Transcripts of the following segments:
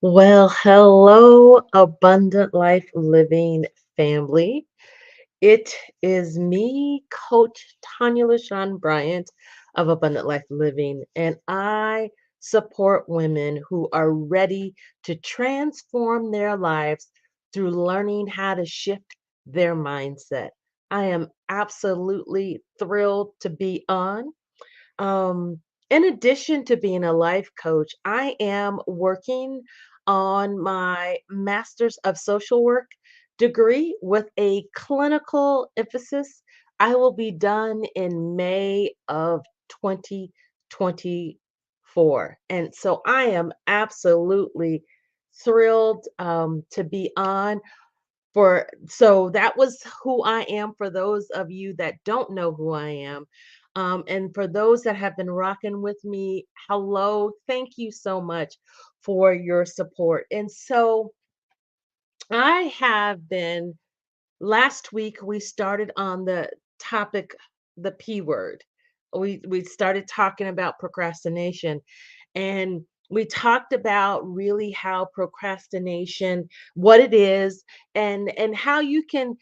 Well, hello, Abundant Life Living family. It is me, Coach Tonya Bryant of Abundant Life Living, and I support women who are ready to transform their lives through learning how to shift their mindset. I am absolutely thrilled to be on. Um, in addition to being a life coach, I am working on my Master's of Social Work degree with a clinical emphasis. I will be done in May of 2024. And so I am absolutely thrilled to be on so that was who I am for those of you that don't know who I am. And for those that have been rocking with me, hello, thank you so much for your support. And so I have been, last week we started on the topic, the P word. We started talking about procrastination, and we talked about really how procrastination, what it is, and how you can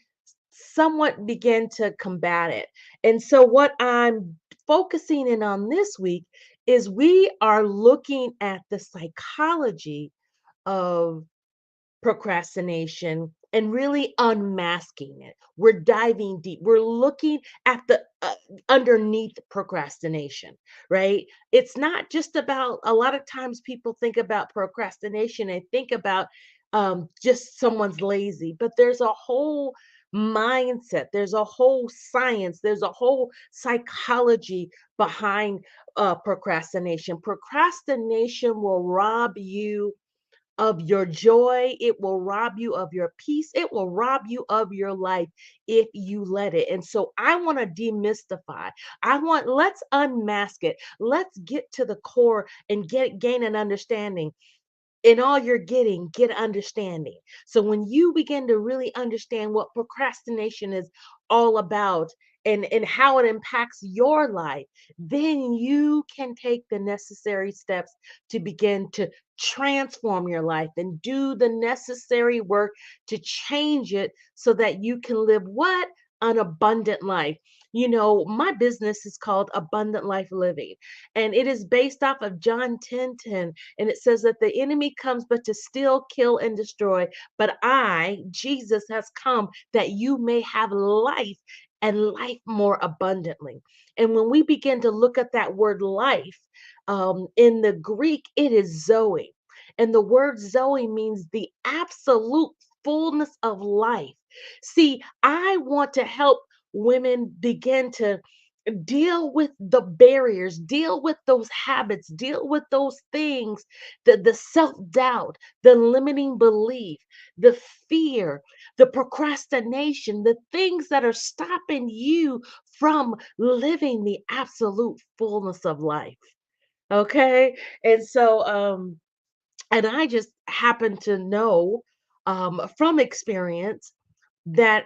somewhat begin to combat it. And so what I'm focusing in on this week is we are looking at the psychology of procrastination and really unmasking it. We're diving deep. We're looking at the underneath procrastination, right? It's not just about, a lot of times people think about procrastination and think about just someone's lazy, but there's a whole mindset, there's a whole science, there's a whole psychology behind procrastination. Procrastination will rob you of your joy. It will rob you of your peace. It will rob you of your life if you let it. And so I want to demystify. Let's unmask it. Let's get to the core and gain an understanding. In all you're getting, get understanding. So when you begin to really understand what procrastination is all about and how it impacts your life, then you can take the necessary steps to begin to transform your life and do the necessary work to change it so that you can live what? An abundant life. You know, my business is called Abundant Life Living, and it is based off of John 10:10, and it says that the enemy comes but to steal, kill, and destroy. But Jesus, has come that you may have life and life more abundantly. And when we begin to look at that word life, in the Greek, it is Zoe. And the word Zoe means the absolute fullness of life. See, I want to help women begin to deal with the barriers, deal with those habits, deal with those things, the self-doubt, the limiting belief, the fear, the procrastination, the things that are stopping you from living the absolute fullness of life. Okay? And so and I just happen to know from experience that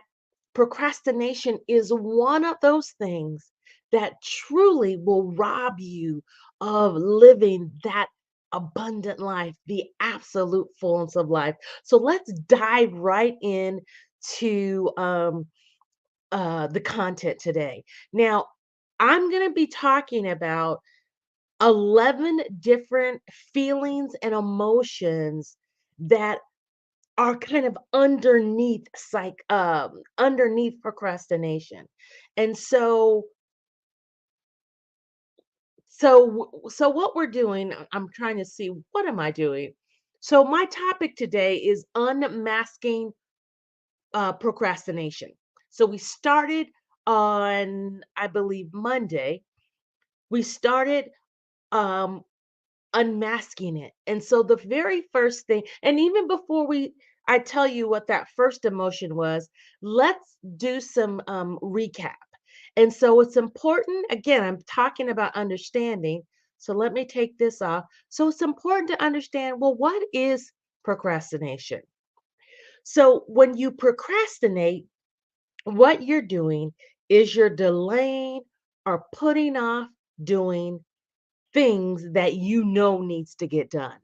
procrastination is one of those things that truly will rob you of living that abundant life, the absolute fullness of life. So let's dive right in to the content today. Now, I'm going to be talking about 11 different feelings and emotions that are kind of underneath procrastination. And so what we're doing, I'm trying to see, what am I doing? So my topic today is unmasking procrastination. So we started on, I believe, Monday. We started um unmasking it. And so the very first thing, and even before I tell you what that first emotion was, let's do some recap. And so it's important, again, I'm talking about understanding. So let me take this off. So it's important to understand, well, what is procrastination? So when you procrastinate, what you're doing is you're delaying or putting off doing things that you know needs to get done.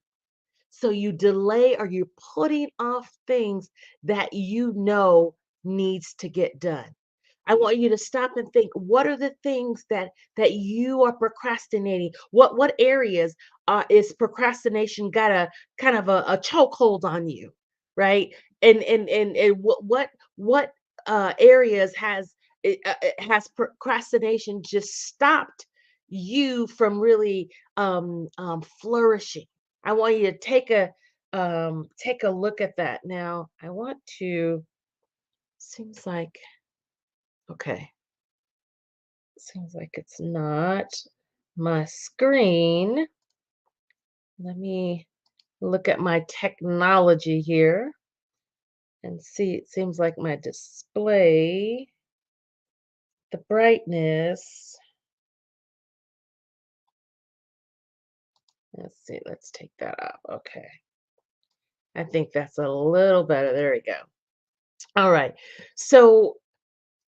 So you delay or you're putting off things that you know needs to get done. I want you to stop and think, what are the things that you are procrastinating? What areas is procrastination got a kind of a chokehold on you, right? And what areas has procrastination just stopped you from really flourishing? I want you to take a look at that. Now, I want to seems like okay. Seems like it's not my screen. Let me look at my technology here and see. It seems like my display, the brightness. Let's see. Let's take that off. Okay. I think that's a little better. There we go. All right. So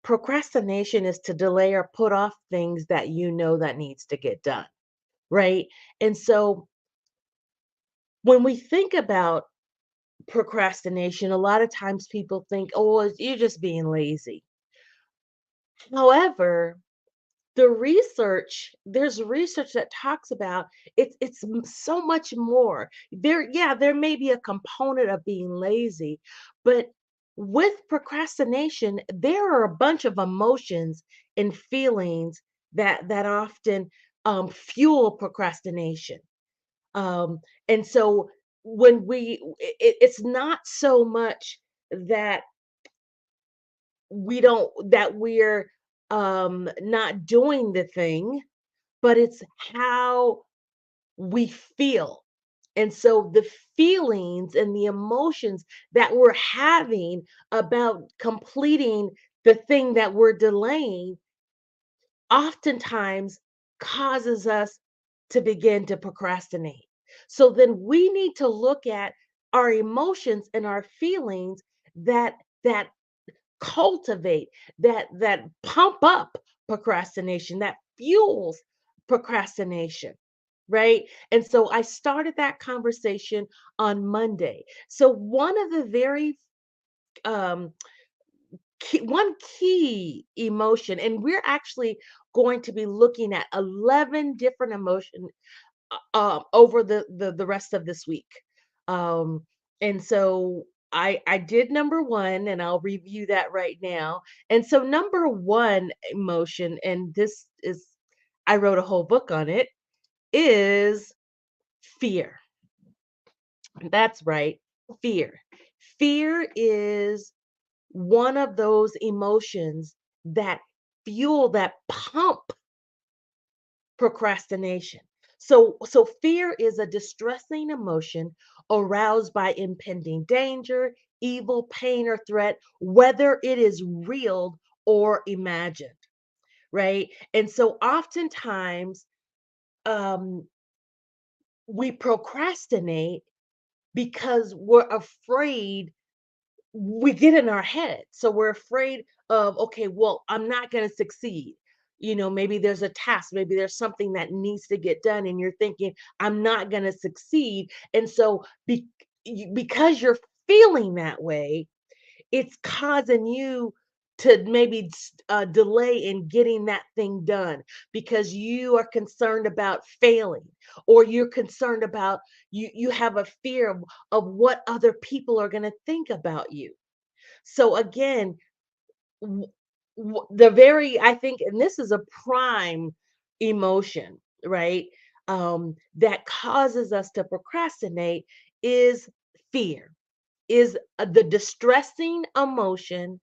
procrastination is to delay or put off things that you know that needs to get done, right? And so when we think about procrastination, a lot of times people think, oh, you're just being lazy. However, there's research that talks about so much more. There may be a component of being lazy, but with procrastination, there are a bunch of emotions and feelings that often fuel procrastination. Um, and so it's not so much that we're not doing the thing, but it's how we feel. And so the feelings and the emotions that we're having about completing the thing that we're delaying oftentimes causes us to begin to procrastinate. So then we need to look at our emotions and our feelings that cultivate, that pump up procrastination, that fuels procrastination, right? And so I started that conversation on Monday. So one of the very um one key emotion, and we're actually going to be looking at 11 different emotion over the rest of this week. Um, and so I did number one, and I'll review that right now. And so number one emotion, and this is I wrote a whole book on it, is fear. That's right, fear. Fear is one of those emotions that fuel, that pump procrastination. So fear is a distressing emotion aroused by impending danger, evil, pain, or threat, whether it is real or imagined, right? And so oftentimes um, we procrastinate because we're afraid. We get in our head. So we're afraid of, okay, well, I'm not going to succeed. Maybe there's a task, maybe there's something that needs to get done, and you're thinking, I'm not going to succeed. And so, because you're feeling that way, it's causing you to maybe delay in getting that thing done because you are concerned about failing, or you're concerned about you have a fear of what other people are going to think about you. So again, w- I think, and this is a prime emotion, right? That causes us to procrastinate is fear, is the distressing emotion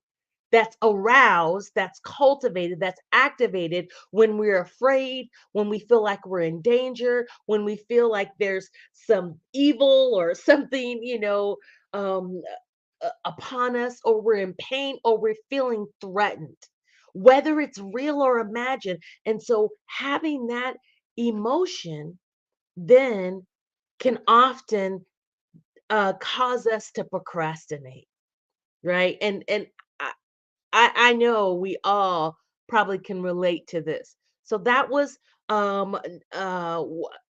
that's aroused, that's cultivated, that's activated when we're afraid, when we feel like we're in danger, when we feel like there's some evil or something, um, upon us, or we're in pain, or we're feeling threatened, whether it's real or imagined. And so having that emotion then can often cause us to procrastinate, right? And I, I know we all probably can relate to this. So that was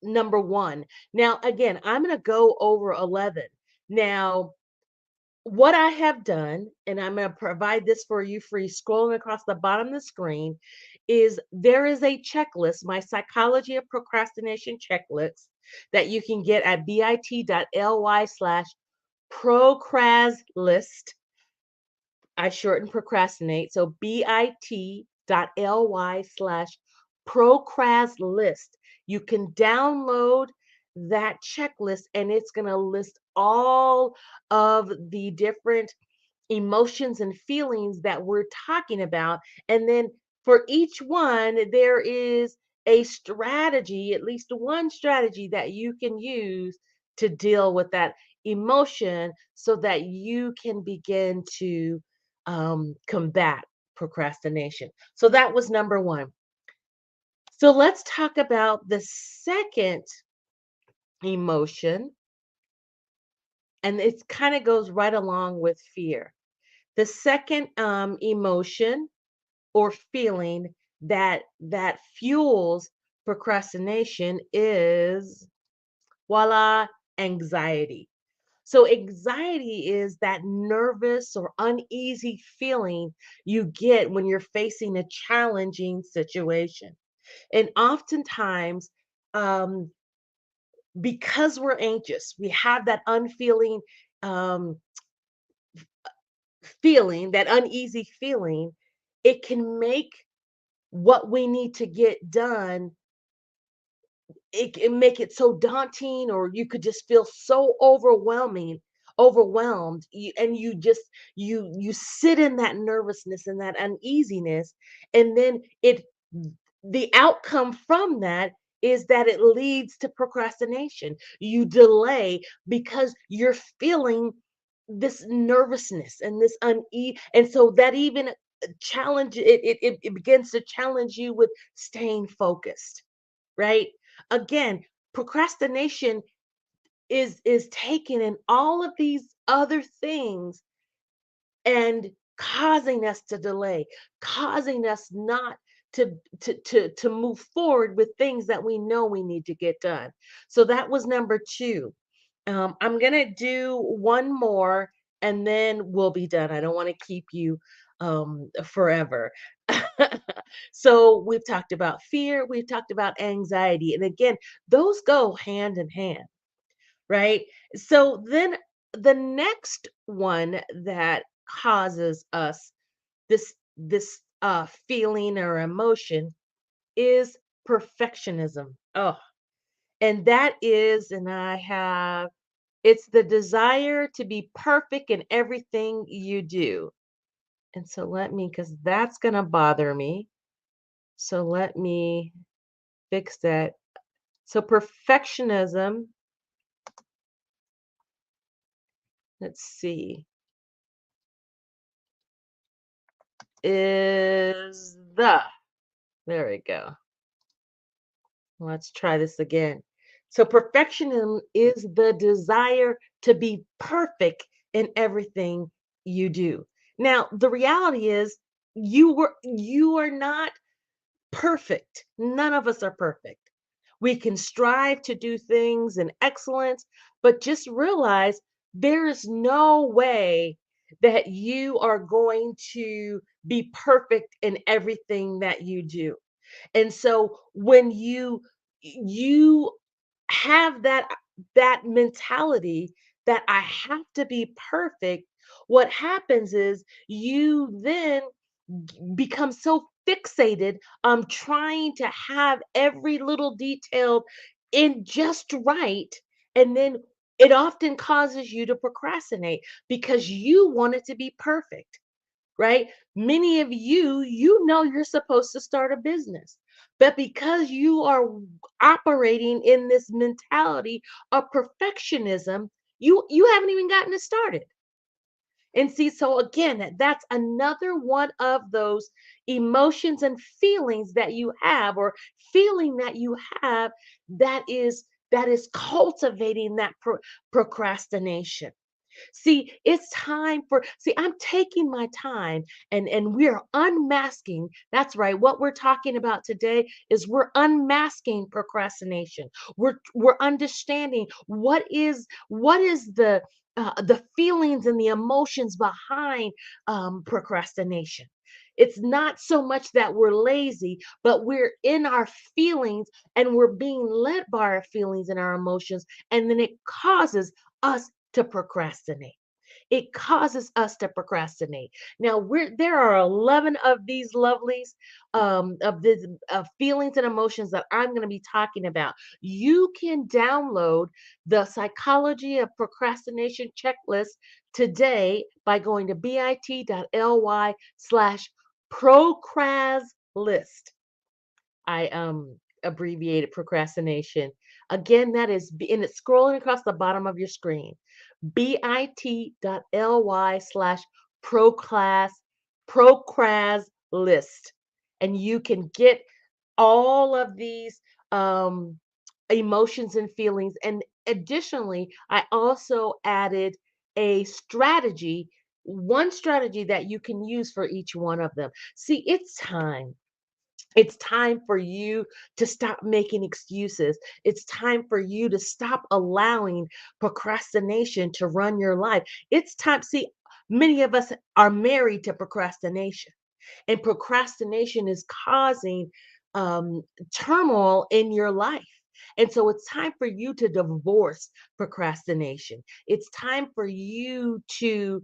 number one. Now, again, I'm going to go over 11. Now, what I have done, and I'm going to provide this for you free, scrolling across the bottom of the screen, is there is a checklist, my Psychology of Procrastination checklist, that you can get at bit.ly/procraslist. I shorten procrastinate. So bit.ly/procraslist. You can download that checklist and it's going to list all of the different emotions and feelings that we're talking about. And then for each one, there is a strategy, at least one strategy that you can use to deal with that emotion so that you can begin to combat procrastination. So that was number one. So let's talk about the second emotion, and it kind of goes right along with fear. The second emotion or feeling that fuels procrastination is, voila, anxiety. So anxiety is that nervous or uneasy feeling you get when you're facing a challenging situation. And oftentimes, um, because we're anxious, we have that unfeeling um, feeling, that uneasy feeling. It can make what we need to get done, it can make it so daunting, or you could just feel so overwhelmed, and you just you sit in that nervousness and that uneasiness, and then the outcome from that is that it leads to procrastination. You delay because you're feeling this nervousness and this unease, and so that even challenge it begins to challenge you with staying focused, right? Again, procrastination is taking in all of these other things and causing us to delay, causing us not to move forward with things that we know we need to get done. So that was number two. I'm gonna do one more and then we'll be done. I don't want to keep you forever. So we've talked about fear, we've talked about anxiety, and again, those go hand in hand, right? So then the next one that causes us this feeling or emotion is perfectionism. Oh, and that is, and I have, it's the desire to be perfect in everything you do. And so let me, because that's going to bother me. So let me fix that. So perfectionism, let's see, is there we go. Let's try this again. So perfectionism is the desire to be perfect in everything you do. Now, the reality is you are not perfect. None of us are perfect. We can strive to do things in excellence, but just realize there is no way that you are going to be perfect in everything that you do. And so when you have that mentality that I have to be perfect, what happens is you then become so fixated on trying to have every little detail in just right, and then it often causes you to procrastinate because you want it to be perfect, right? Many of you know you're supposed to start a business, but because you are operating in this mentality of perfectionism, you haven't even gotten it started. And see, so again, that's another one of those emotions and feelings that you have, or feeling that you have, that is cultivating that procrastination. See, it's time for, see, I'm taking my time and we're unmasking. That's right. What we're talking about today is we're unmasking procrastination. We're understanding what is the feelings and the emotions behind procrastination. It's not so much that we're lazy, but we're in our feelings and we're being led by our feelings and our emotions, and then it causes us to procrastinate. It causes us to procrastinate. Now, there are 11 of these lovelies, of these feelings and emotions that I'm going to be talking about. You can download the Psychology of Procrastination checklist today by going to bit.ly/procraslist. I abbreviated procrastination. Again, that is, and it's scrolling across the bottom of your screen. bit.ly/procras list. And you can get all of these um, emotions and feelings. And additionally, I also added a strategy, one strategy that you can use for each one of them. See, it's time for you to stop making excuses. It's time for you to stop allowing procrastination to run your life. It's time. See, many of us are married to procrastination, and procrastination is causing um, turmoil in your life. And so it's time for you to divorce procrastination. It's time for you to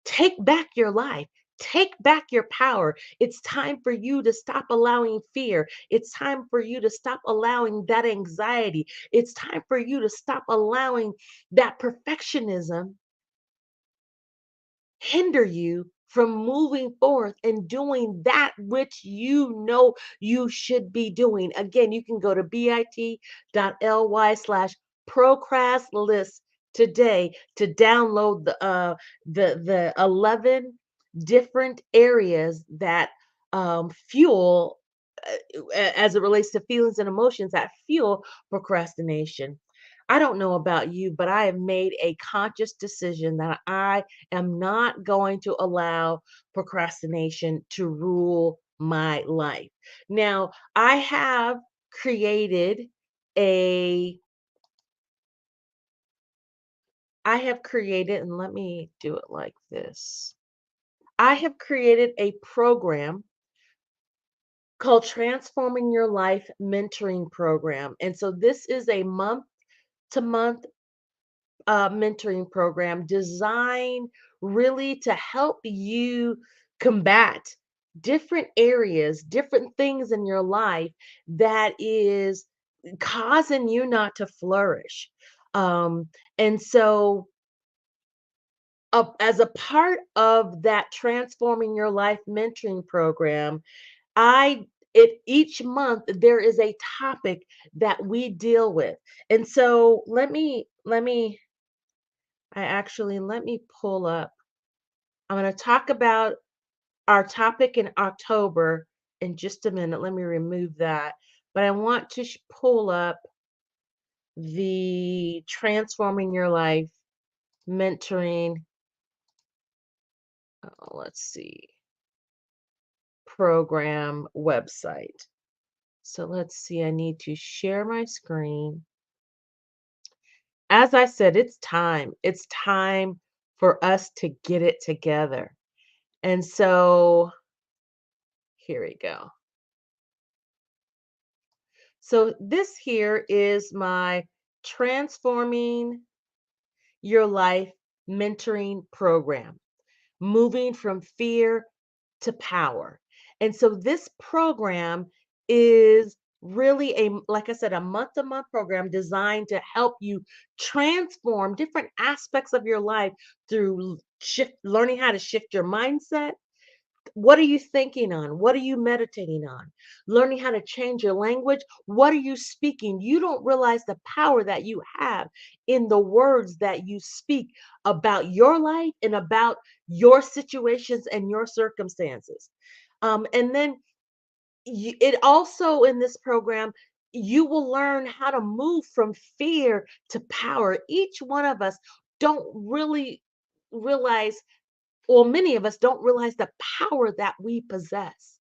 take back your life. Take back your power. It's time for you to stop allowing fear. It's time for you to stop allowing that anxiety. It's time for you to stop allowing that perfectionism hinder you from moving forth and doing that which you know you should be doing. Again, you can go to bit.ly/procraslist today to download the 11 different areas that fuel as it relates to feelings and emotions that fuel procrastination. I don't know about you, but I have made a conscious decision that I am not going to allow procrastination to rule my life. Now, created a I have created, and let me do it like this. I have created a program called Transforming Your Life Mentoring Program. And so this is a month to month mentoring program designed really to help you combat different areas, different things in your life that is causing you not to flourish. Um, and so, as a part of that Transforming Your Life mentoring program, I each month there is a topic that we deal with. And so let me pull up. I'm going to talk about our topic in October in just a minute. Let me remove that. But I want to pull up the Transforming Your Life Mentoring, let's see, program website. So let's see, I need to share my screen. As I said, it's time. It's time for us to get it together. And so here we go. So this here is my Transforming Your Life mentoring program, moving from fear to power. And so this program is really like I said, a month-to-month program designed to help you transform different aspects of your life through learning how to shift your mindset. What are you thinking on? What are you meditating on? Learning how to change your language. What are you speaking? You don't realize the power that you have in the words that you speak about your life and about your situations and your circumstances. And then it also in this program, you will learn how to move from fear to power. Each one of us, don't really realize, or many of us don't realize the power that we possess.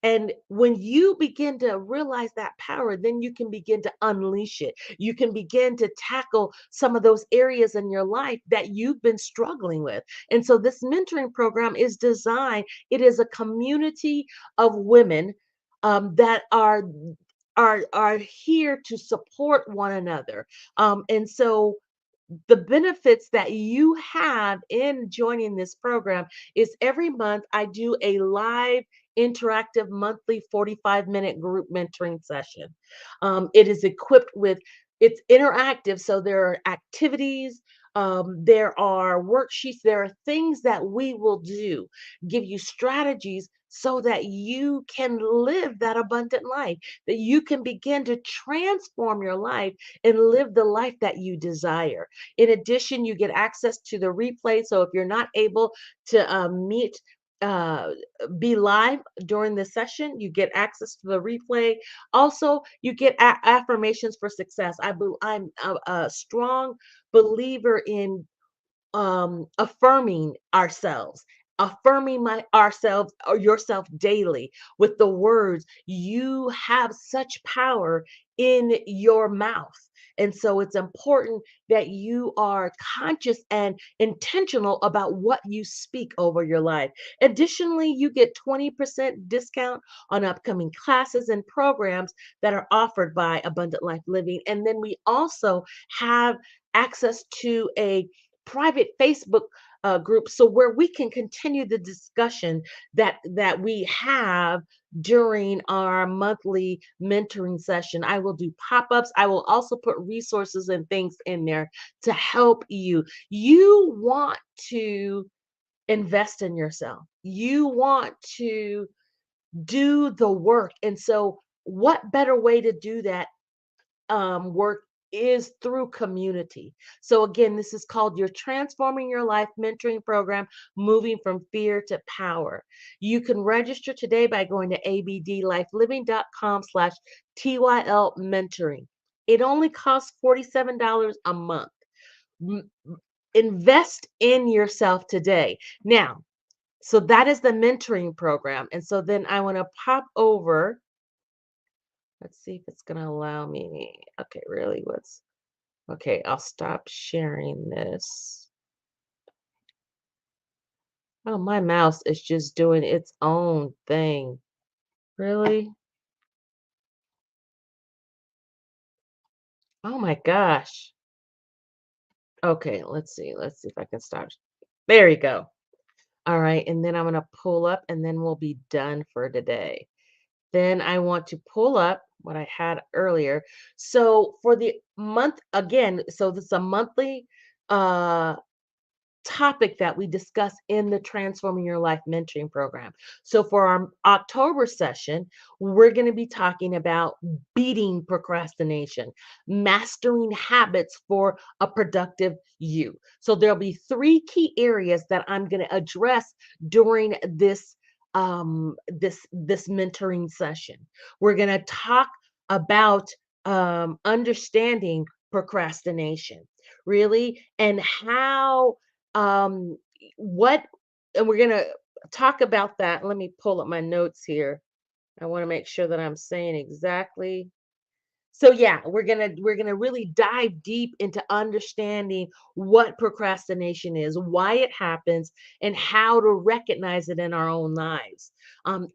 And when you begin to realize that power, then you can begin to unleash it. You can begin to tackle some of those areas in your life that you've been struggling with. And so this mentoring program is designed, it is a community of women that are here to support one another. And so the benefits that you have in joining this program is every month I do a live interactive monthly 45-minute group mentoring session. It is equipped with, it's interactive, so there are activities, there are worksheets, there are things that we will do, give you strategies so that you can live that abundant life, that you can begin to transform your life and live the life that you desire. In addition, you get access to the replay. So if you're not able to uh, be live during the session, you get access to the replay. Also, you get affirmations for success. I'm a strong believer in affirming ourselves, affirming ourselves or yourself daily with the words, you have such power in your mouth. And so it's important that you are conscious and intentional about what you speak over your life. Additionally, you get 20% discount on upcoming classes and programs that are offered by Abundant Life Living. And then we also have access to a private Facebook group, so where we can continue the discussion that we have during our monthly mentoring session. I will do pop-ups. I will also put resources and things in there to help you. You want to invest in yourself. You want to do the work. And so what better way to do that work is through community. So again, this is called your Transforming Your Life Mentoring Program, Moving from Fear to Power. You can register today by going to abdlifeliving.com/TYL mentoring. It only costs $47 a month. M- Invest in yourself today. Now, so that is the mentoring program. And so then I want to pop over. Let's see if it's going to allow me. Okay, really, what's okay? I'll stop sharing this. Oh, my mouse is just doing its own thing. Really? Oh my gosh. Okay, let's see. Let's see if I can stop. There you go. All right, and then I'm going to pull up and then we'll be done for today. Then I want to pull up what I had earlier. So for the month again, so this is a monthly uh topic that we discuss in the Transforming Your Life mentoring program. So for our October session, we're going to be talking about beating procrastination, mastering habits for a productive you. So there'll be three key areas that I'm going to address during this mentoring session. We're going to talk about understanding procrastination, really, and how um what and we're going to talk about that. Let me pull up my notes here. I want to make sure that I'm saying exactly. So yeah, we're gonna really dive deep into understanding what procrastination is, why it happens, and how to recognize it in our own lives.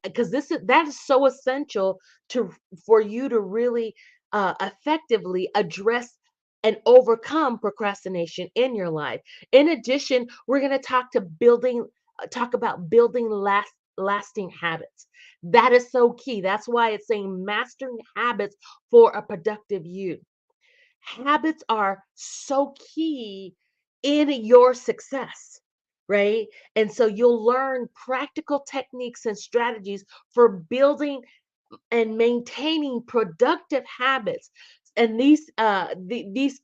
Because that is so essential to for you to really effectively address and overcome procrastination in your life. In addition, we're gonna talk about building lasting habits. That is so key. That's why it's saying mastering habits for a productive you. Habits are so key in your success, right? And so you'll learn practical techniques and strategies for building and maintaining productive habits. And these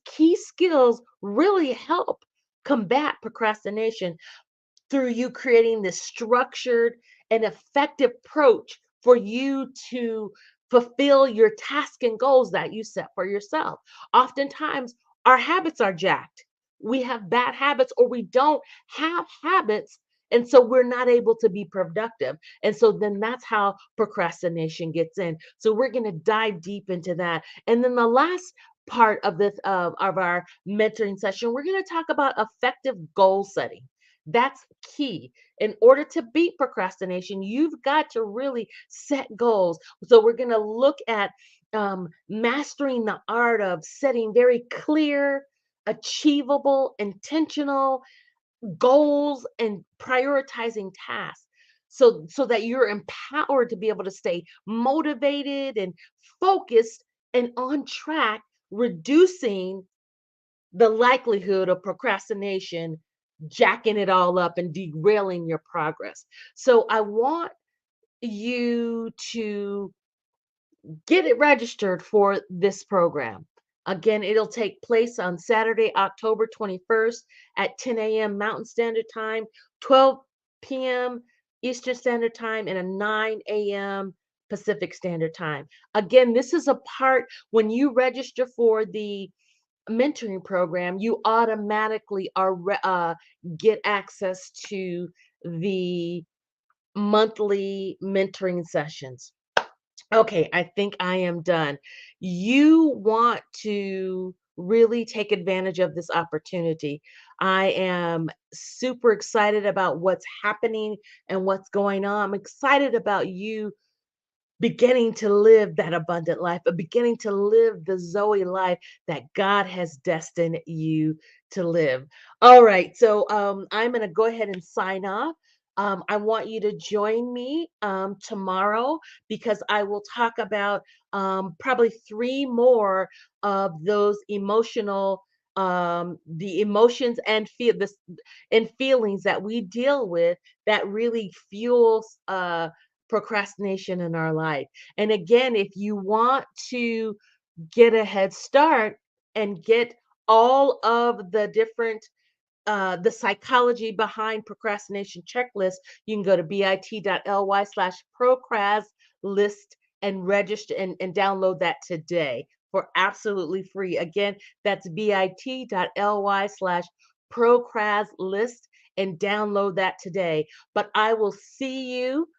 key skills really help combat procrastination through you creating this structured and effective approach for you to fulfill your tasks and goals that you set for yourself. Oftentimes, our habits are jacked. we have bad habits or we don't have habits. And so we're not able to be productive. And so then that's how procrastination gets in. So we're going to dive deep into that. And then the last part of this of our mentoring session, we're going to talk about effective goal setting. That's key. In order to beat procrastination, you've got to really set goals. So we're going to look at mastering the art of setting very clear, achievable, intentional goals and prioritizing tasks. So that you're empowered to be able to stay motivated and focused and on track, reducing the likelihood of procrastination jacking it all up and derailing your progress. So I want you to get it registered for this program. Again, it'll take place on Saturday, October 21st at 10 a.m. Mountain Standard Time, 12 p.m. Eastern Standard Time, and a 9 a.m. Pacific Standard Time. Again, this is a part when you register for the mentoring program, you automatically get access to the monthly mentoring sessions. Okay, I think I am done. You want to really take advantage of this opportunity. I am super excited about what's happening and what's going on. I'm excited about you beginning to live that abundant life, but beginning to live the Zoe life that God has destined you to live. All right, so I'm going to go ahead and sign off. I want you to join me tomorrow because I will talk about probably three more of those the emotions and feelings that we deal with that really fuels procrastination in our life. And again, if you want to get a head start and get all of the different the psychology behind procrastination checklist, you can go to bit.ly/procras list and register and download that today for absolutely free. Again, that's bit.ly/procras list and download that today. But I will see you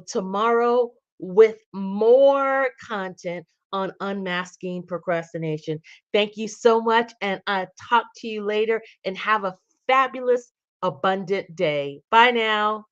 tomorrow with more content on unmasking procrastination. Thank you so much, and I'll talk to you later and have a fabulous, abundant day. Bye now.